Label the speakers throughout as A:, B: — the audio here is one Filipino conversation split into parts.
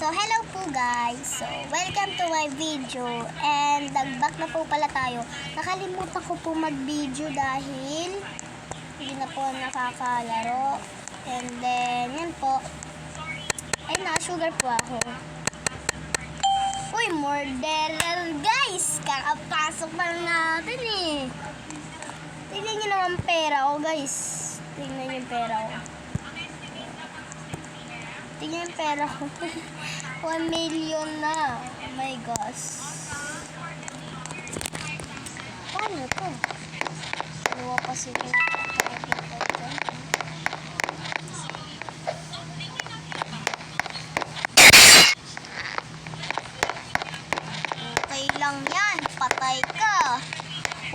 A: So, hello po guys. So, welcome to my video. And, nag-back na po pala tayo. Nakalimutan ko po mag-video dahil hindi na po nakakalaro. And then, yan po. Ay, naka-sugar po ako. Uy, murderer guys! Kakapasok pa lang natin eh. Tignan nyo naman pera ko guys. Tignan nyo yung pera ko. Tignan yung pera ko. 1 million na. Oh my gosh. Paano to? Dalawa pa sila. Okay lang yan. Patay ka.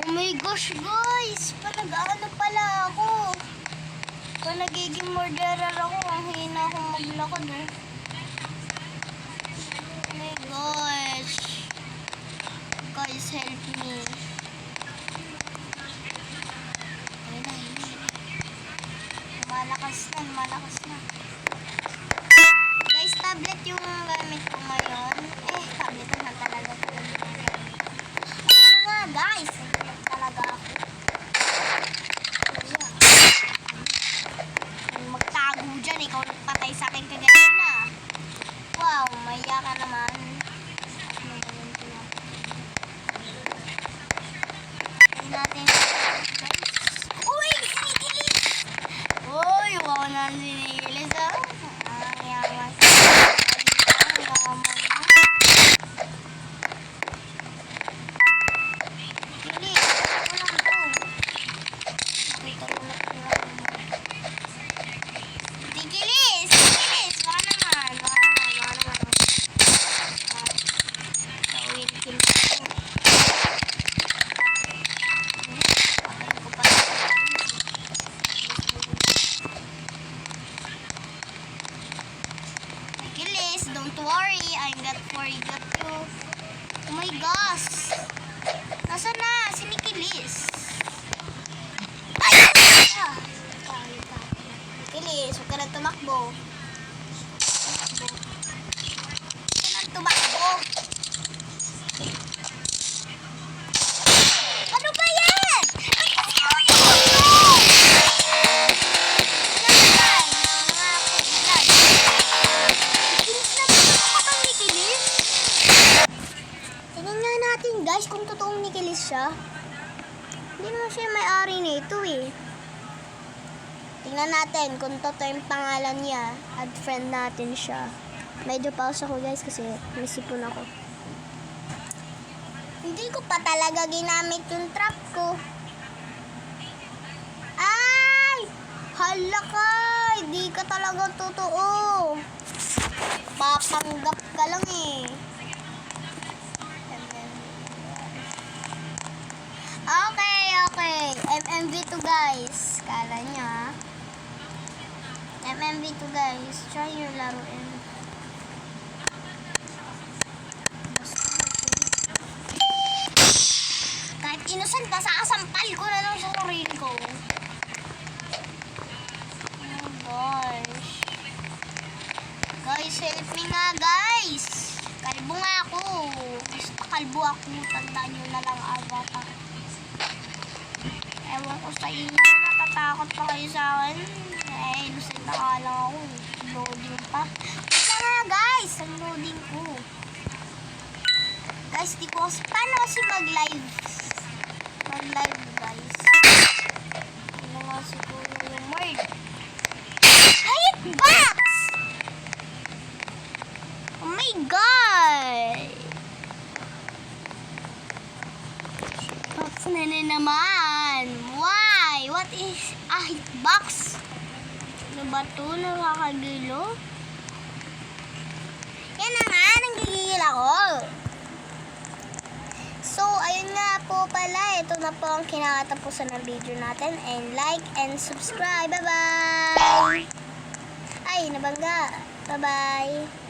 A: Oh my gosh guys. Panag-ano pala ako. Kung nagiging murderer ako, ang hina akong maglakad eh. Oh my gosh. Guys, help me. Ayun na, ayun. Malakas na. Guys, tablet yung gamit ko ngayon. Tablet na talaga po. Ayun nga guys, talaga ako. Magtago dyan, ikaw nagpatay sa akin kaganina. Wow, maya ka naman. Natin. Uy, sinigilis! Uy, wow na sinigilis ah. Ang yaman. Gilis, ako lang to. Nakita ko na Gilis! Baka naman. Tawin kill ko. Patayin ko pa. Gilis, don't worry. I got you. Oh my gosh. Nasaan na? Sinikilis. Ay! Gilis, huwag ka na tumakbo. Ano ba yan? Ba't kasi ako yung tulong? Kilis na ba ako bang nikilis? Tingnan nga natin guys kung totoong nikilis siya. Hindi naman siya may-ari nito eh. Tingnan natin kung totoo yung pangalan niya. Add friend natin siya. Medyo pause ako guys kasi may sipon ako. Hindi ko pa talaga ginamit yung trap ko. Ay! Hala ka! Hindi ka talaga totoo. Papanggap ka lang eh. Okay. MMV2 guys. Kala niya. MMV2 guys. Try yung laruin. Kahit inusan pa, sasampal ko na lang sa sarili ko. Oh gosh. Guys, help me nga guys. Kalbo nga ako. Basta kalbo ako. Tandaan nyo na lang avatar. Ewan ko sa inyo. Natatakot pa kayo sa akin. Inusan na ka lang ako. Loading pa. Basta nga guys. Ang loading ko. Guys, di ko paano kasi mag-live guys. Ano nga siguro yung word? Hitbox! Oh my god! Hitbox na naman. Why? What is a hitbox? Ano ba ito? Nakakagilo? Yan na nga, nanggigil ako. So, ayun nga po pala. Ito na po ang kinakatapusan ng video natin. And like and subscribe. Bye-bye! Ay, nabangga. Bye-bye!